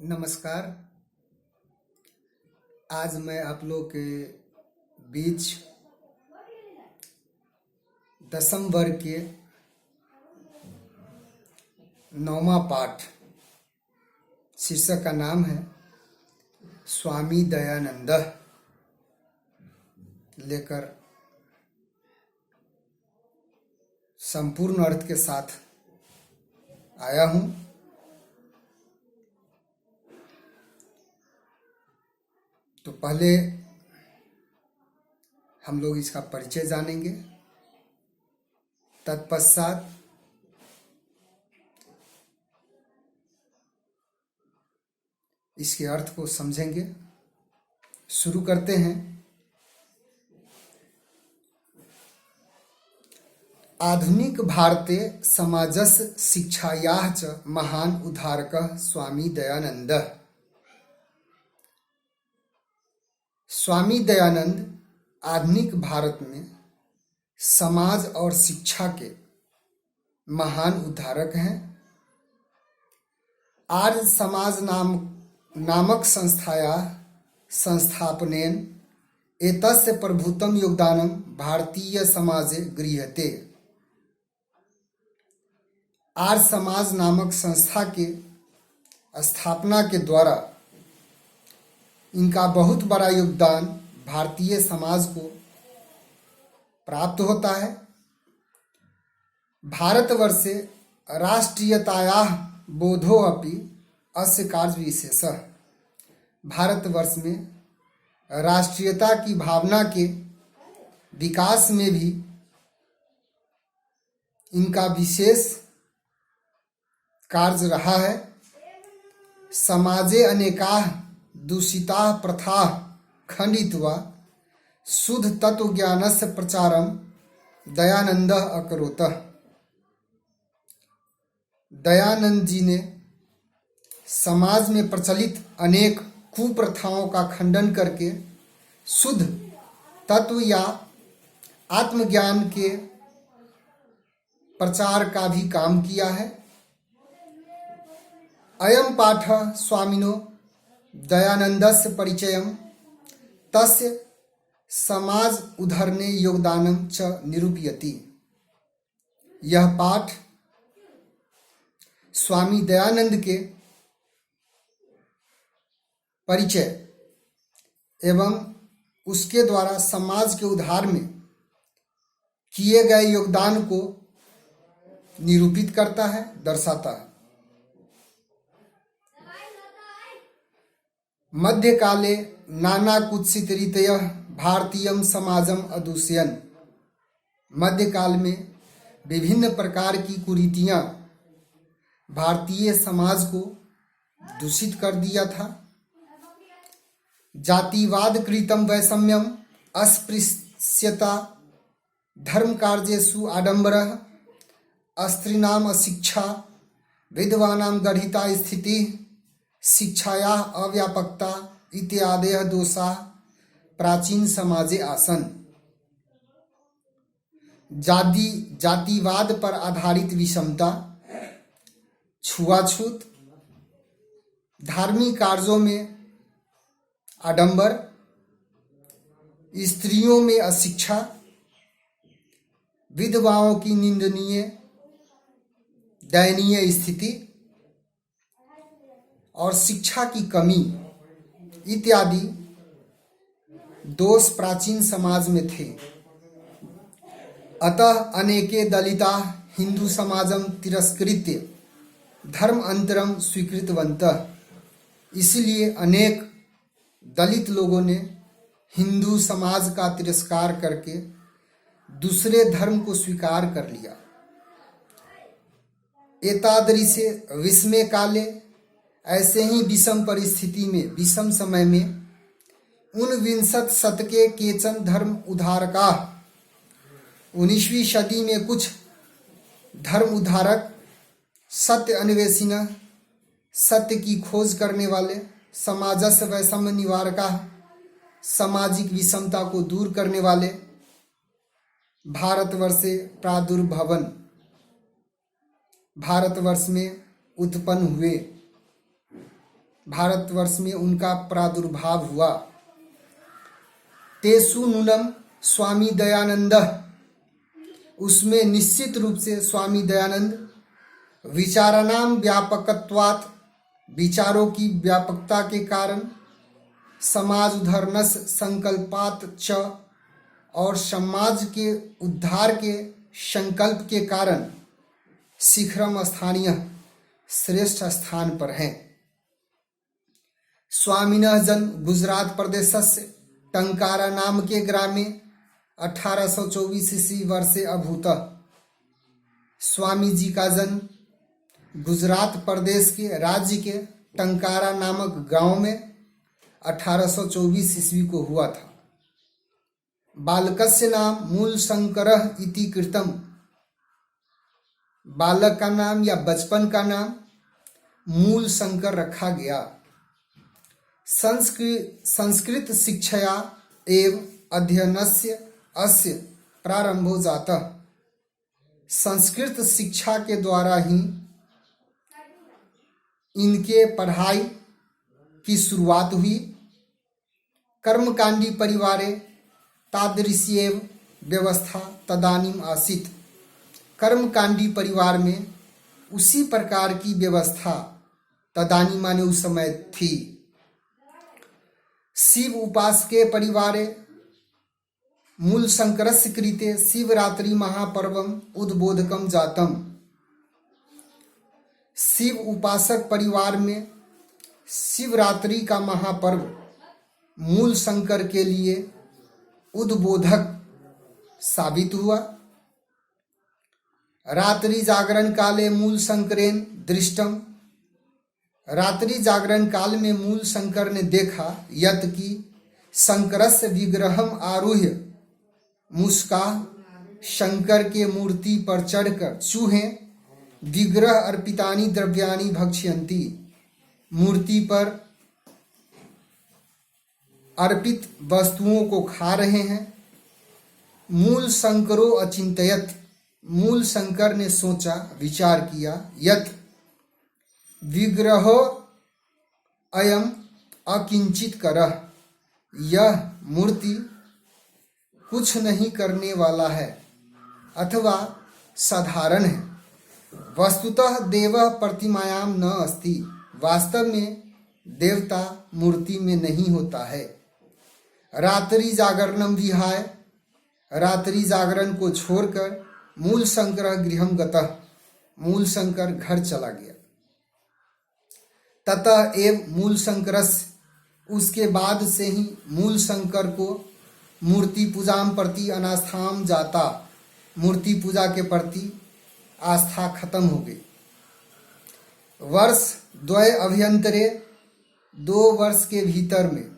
नमस्कार। आज मैं आप लोग के बीच 10वीं वर्ग के 9वां पाठ, शीर्षक का नाम है स्वामी दयानंद, लेकर संपूर्ण अर्थ के साथ आया हूँ। तो पहले हम लोग इसका परिचय जानेंगे, तत्पश्चात इसके अर्थ को समझेंगे। शुरू करते हैं। आधुनिक भारते समाजस्य शिक्षायाः च महान उद्धारकः स्वामी दयानंदः। स्वामी दयानंद आधुनिक भारत में समाज और शिक्षा के महान उद्धारक हैं। आर्य समाज नामक संस्थाया संस्थापनेन एतस्य प्रभुतम योगदानम भारतीय समाजे गृह्यते। आर्य समाज नामक संस्था के स्थापना के द्वारा इनका बहुत बड़ा योगदान भारतीय समाज को प्राप्त होता है। भारतवर्षे राष्ट्रीयतायाः बोधो अपि अस्य कार्य विशेषः। भारतवर्ष में राष्ट्रीयता की भावना के विकास में भी इनका विशेष कार्य रहा है। समाजे अनेकाः दूषिताः प्रथाः खंडित्वा शुद्ध तत्वज्ञानस्य प्रचारं दयानंदः अकरोत्। दयानंद जी ने समाज में प्रचलित अनेक कुप्रथाओं का खंडन करके शुद्ध तत्व या आत्मज्ञान के प्रचार का भी काम किया है। अयं पाठः स्वामिनो दयानंदस्य परिचयम तस्य समाज उद्धरणे योगदानम च निरूपयति। यह पाठ स्वामी दयानंद के परिचय एवं उसके द्वारा समाज के उद्धार में किए गए योगदान को निरूपित करता है, दर्शाता है। मध्यकाले नाना कुत्सित रीतयः भारतीयं समाजम अदूषयन्। मध्यकाल में विभिन्न प्रकार की कुरीतियां भारतीय समाज को दूषित कर दिया था। जातिवाद कृतम वैषम्यम अस्पृश्यता धर्म कार्येषु आडंबरः स्त्रीणाम अशिक्षा विधवानां गढ़िता स्थिति शिक्षायाः अव्यापकता इत्यादयः दोषाः प्राचीन समाजे आसन। जातिवाद पर आधारित विषमता, छुआछूत, धार्मिक कार्यों में आडंबर, स्त्रियों में अशिक्षा, विधवाओं की निंदनीय दयनीय स्थिति और शिक्षा की कमी इत्यादि दोष प्राचीन समाज में थे। अतः अनेके दलिता हिंदू समाजम तिरस्कृत्य धर्म अंतरम स्वीकृतवन्तः। इसलिए अनेक दलित लोगों ने हिंदू समाज का तिरस्कार करके दूसरे धर्म को स्वीकार कर लिया। एतादृशे विस्मय काले, ऐसे ही विषम परिस्थिति में, विषम समय में ऊनविंशति शतके केचन धर्म उद्धारका, 19वीं सदी में कुछ धर्म उद्धारक, सत्य अन्वेषिण, सत्य की खोज करने वाले, समाजस्य वैषम्य निवारका, सामाजिक विषमता को दूर करने वाले, भारतवर्षे प्रादुर्भवन, भारतवर्ष में उत्पन्न हुए। भारतवर्ष में उनका प्रादुर्भाव हुआ। तेसु नूनम स्वामी दयानंद, उसमें निश्चित रूप से स्वामी दयानंद विचारानाम व्यापकत्वात्, विचारों की व्यापकता के कारण, समाज उद्धरणस संकल्पात च, और समाज के उद्धार के संकल्प के कारण शिखरम स्थानीय, श्रेष्ठ स्थान पर हैं। स्वामिनः जन्म गुजरात प्रदेशस्य टंकारा नाम के ग्रामे 1824 ईस्वी वर्षे अभूतः। स्वामी जी का जन्म गुजरात प्रदेश के राज्य के टंकारा नामक गांव में 1824 ईस्वी को हुआ था। बालकस्य नाम मूल शंकरः इति कृतम, बालक का नाम या बचपन का नाम मूल शंकर रखा गया। संस्कृत शिक्षया एव अध्ययनस्य अस्य प्रारंभो जातः, संस्कृत शिक्षा के द्वारा ही इनके पढ़ाई की शुरुआत हुई। कर्मकांडी परिवारे तादृश्येव व्यवस्था तदानीम आसीत्, कर्मकांडी परिवार में उसी प्रकार की व्यवस्था तदानी माने उस समय थी। शिव उपासके परिवारे मूल शंकरस्य कृते शिवरात्रि महापर्वम उद्बोधकम जातम, शिव उपासक परिवार में शिवरात्रि का महापर्व मूल शंकर के लिए उद्बोधक साबित हुआ। रात्रि जागरण काले मूल शंकरेन दृष्टम, रात्रि जागरण काल में मूल शंकर ने देखा यत कि शंकरस्य विग्रहम आरुह्य, मुस्का शंकर के मूर्ति पर चढ़कर चूहे विग्रह अर्पितानि द्रव्याणि भक्ष्यन्ति, मूर्ति पर अर्पित वस्तुओं को खा रहे हैं। मूल शंकरो अचिंतयत, मूल शंकर ने सोचा विचार किया यत विग्रहो अयम अकिंचित करह, यह मूर्ति कुछ नहीं करने वाला है अथवा साधारण है। वस्तुतः देवः प्रतिमायाम न अस्ति, वास्तव में देवता मूर्ति में नहीं होता है। रात्रि जागरणम विहाय, रात्रि जागरण को छोड़कर मूल शंकर गृहम गतः, मूल शंकर घर चला गया। ततः एव मूल शंकरस्य, उसके बाद से ही मूल शंकर को मूर्ति पूजाम प्रति अनास्थाम जाता, मूर्ति पूजा के प्रति आस्था खत्म हो गई। वर्ष द्वय अभ्यंतरे, 2 वर्ष के भीतर में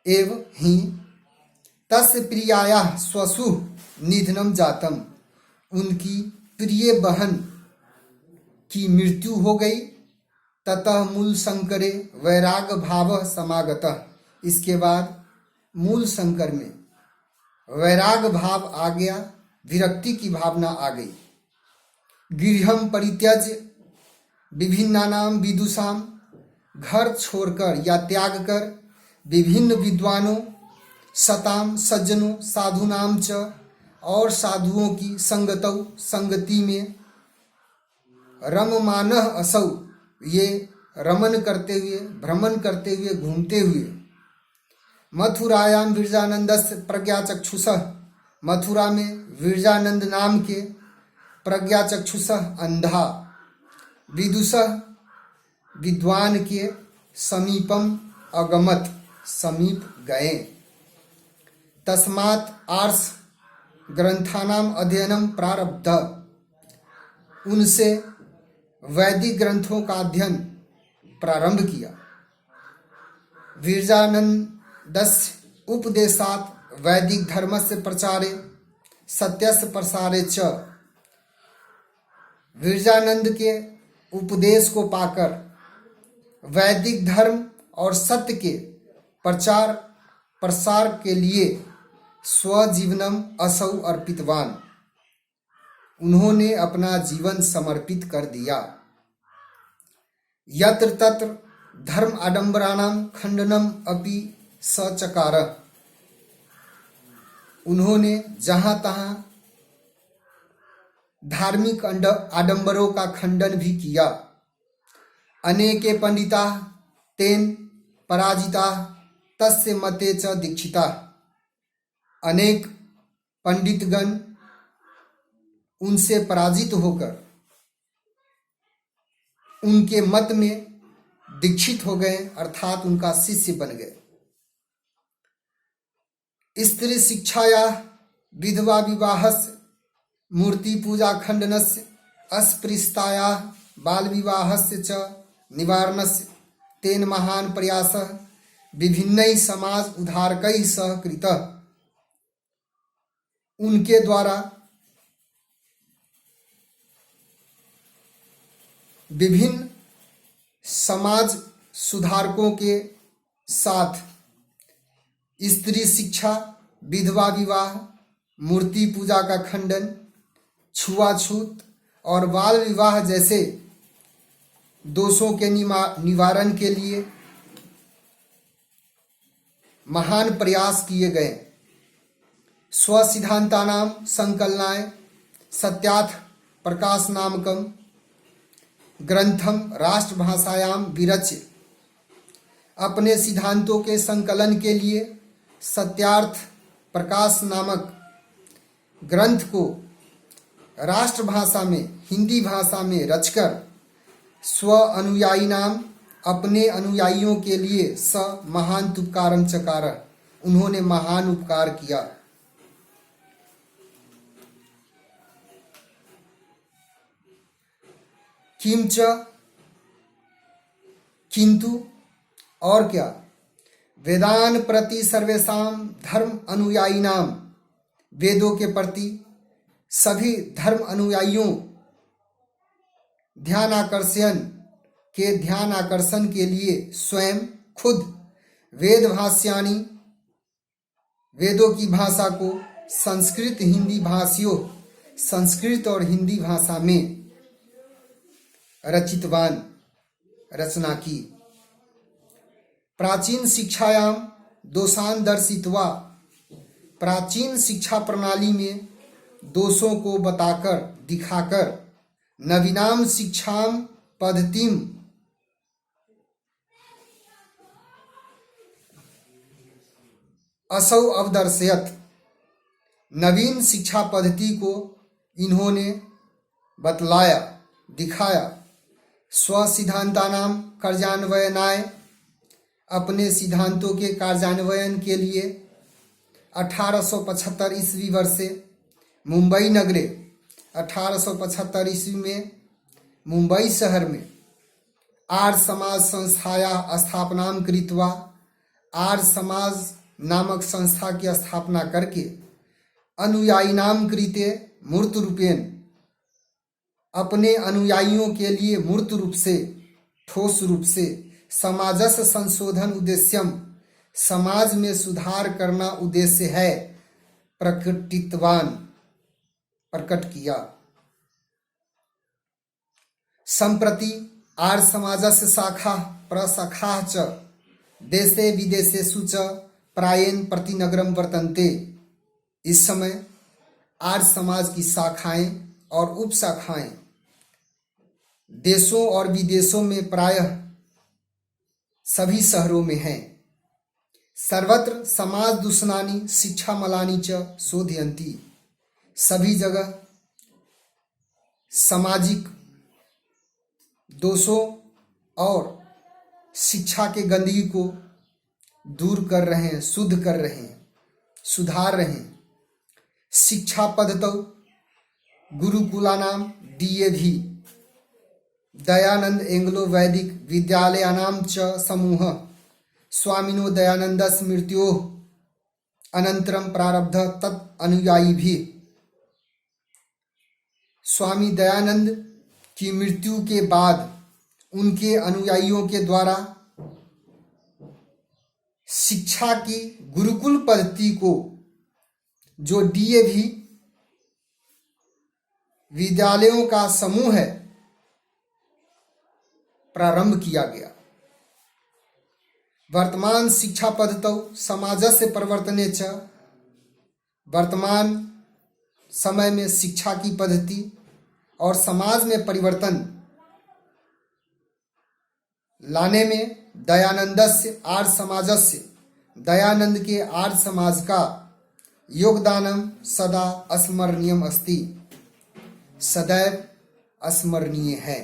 एव ही तस्य प्रियाया स्वसु निधनम जातम, उनकी प्रिय बहन की मृत्यु हो गई। ततः मूल शंकरे वैराग भाव समागतः, इसके बाद मूल शंकर में वैराग भाव आ गया, विरक्ति की भावना आ गई। गृहम परित्यज्य विभिन्नानाम विदुषाम, घर छोड़कर या त्याग कर विभिन्न विद्वानों, सताम सज्जनों, साधुनाम च, और साधुओं की संगतौ, संगति में, रममानः असौ, ये रमन करते हुए, भ्रमण करते हुए, घूमते हुए। मथुरायाम विरजानंदस्य प्रज्ञाचक्षुषः, मथुरा में विरजानंद नाम के प्रज्ञाचक्षुषः अंधा, विदुषः विद्वान के समीपम अगमत, समीप गए। तस्मात् आर्ष ग्रंथानाम अध्ययनम प्रारब्ध, उनसे वैदिक ग्रंथों का अध्ययन प्रारंभ किया। विरजानंदस्य उपदेशात् वैदिक धर्मस्य प्रचारे सत्यस्य प्रसारे च, विरजानंद के उपदेश को पाकर वैदिक धर्म और सत्य के प्रचार प्रसार के लिए स्वजीवनम असौ अर्पितवान, उन्होंने अपना जीवन समर्पित कर दिया। यत्र तत्र धर्म आडंबराणां खंडनम अपि सचकार। उन्होंने जहां तहां धार्मिक आडंबरों का खंडन भी किया। अनेके पंडिता तेन पराजिता तस्य मते च दीक्षिता। अनेक पंडितगण उनसे पराजित होकर उनके मत में दीक्षित हो गए, अर्थात उनका शिष्य बन गए। स्त्री शिक्षाया विधवा विवाहस्य मूर्ति पूजा खंडनस्य अस्पृश्यताया बाल विवाहस्य च निवारणस्य तेन महान प्रयासः विभिन्नैः समाज उद्धारकैः सह कृतः। उनके द्वारा विभिन्न समाज सुधारकों के साथ स्त्री शिक्षा, विधवा विवाह, मूर्ति पूजा का खंडन, छुआछूत और बाल विवाह जैसे दोषों के निवारण के लिए महान प्रयास किए गए। स्वसिद्धांतानां संकलनाय सत्यार्थ प्रकाश नामकम ग्रंथम राष्ट्रभाषायां विरच्य। अपने सिद्धांतों के संकलन के लिए सत्यार्थ प्रकाश नामक ग्रंथ को राष्ट्रभाषा में, हिंदी भाषा में रचकर स्व अनुयायी नाम, अपने अनुयायियों के लिए स महान उपकारम चकार, उन्होंने महान उपकार किया। किंच, किंतु और क्या, वेदान प्रति सर्वेषां धर्म अनुयायी नाम, वेदों के प्रति सभी धर्म अनुयायियों ध्यान आकर्षण के लिए स्वयं खुद वेद भाष्यानि, वेदों की भाषा को संस्कृत हिंदी भाषियों, संस्कृत और हिंदी भाषा में रचितवान, रचना की। प्राचीन शिक्षायां दोषान दर्शित्वा, प्राचीन शिक्षा प्रणाली में दोषों को बताकर, दिखाकर नवीनाम शिक्षाम पद्धतिम, असौ अवदर्शयत, नवीन शिक्षा पद्धति को इन्होंने बतलाया, दिखाया। स्वसिद्धांतानां कार्यान्वयनाय, अपने सिद्धांतों के कार्यान्वयन के लिए 1875 ईस्वी वर्षे मुंबई नगरे, 1875 ईस्वी में मुंबई शहर में आर्य समाज संस्थाया स्थापना कृत्वा, आर्य समाज नामक संस्था की स्थापना करके अनुयायिनां कृते मूर्त रूपेण, अपने अनुयायियों के लिए मूर्त रूप से, ठोस रूप से समाजस संशोधन उद्देश्यम, समाज में सुधार करना उद्देश्य है, प्रकटितवान, प्रकट किया। संप्रति आर्य समाजस्य शाखा प्रशाखा च देशे विदेशेषु च प्रायेण प्रतिनगरम वर्तन्ते। इस समय आर्य समाज की शाखाएं और उपशाखाएं देशों और विदेशों में प्रायः सभी शहरों में हैं। सर्वत्र समाज दूषणानि शिक्षा मलानि च शोधयन्ति, सभी जगह सामाजिक दोषों और शिक्षा के गंदगी को दूर कर रहे हैं, शुद्ध कर रहे हैं, सुधार रहे हैं। शिक्षा पद्धतौ गुरुकुलानां DAV, दयानंद एंग्लो वैदिक विद्यालयानां च समूह स्वामिनो दयानंदस्य मृत्योः अनंतरम प्रारब्ध तत् अनुयायी भी। स्वामी दयानंद की मृत्यु के बाद उनके अनुयायियों के द्वारा शिक्षा की गुरुकुल पद्धति को, जो DAV विद्यालयों का समूह है, प्रारंभ किया गया। वर्तमान शिक्षा पद्धतौ समाजस्य परिवर्तने च, वर्तमान समय में शिक्षा की पद्धति और समाज में परिवर्तन लाने में दयानंदस्य आर्य समाजस्य, दयानंद के आर्य समाज का योगदानम सदा स्मरणीयम अस्ति, सदैव स्मरणीय है।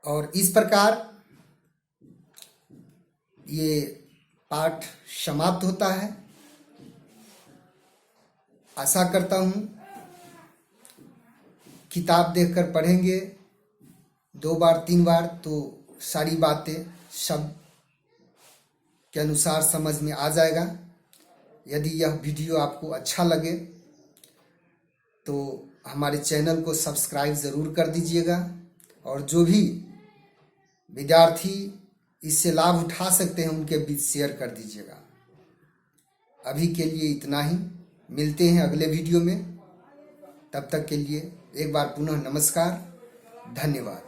और इस प्रकार ये पाठ समाप्त होता है। आशा करता हूँ किताब देखकर पढ़ेंगे 2 बार 3 बार तो सारी बातें शब्द के अनुसार समझ में आ जाएगा। यदि यह वीडियो आपको अच्छा लगे तो हमारे चैनल को सब्सक्राइब ज़रूर कर दीजिएगा, और जो भी विद्यार्थी इससे लाभ उठा सकते हैं उनके बीच शेयर कर दीजिएगा। अभी के लिए इतना ही, मिलते हैं अगले वीडियो में। तब तक के लिए एक बार पुनः नमस्कार, धन्यवाद।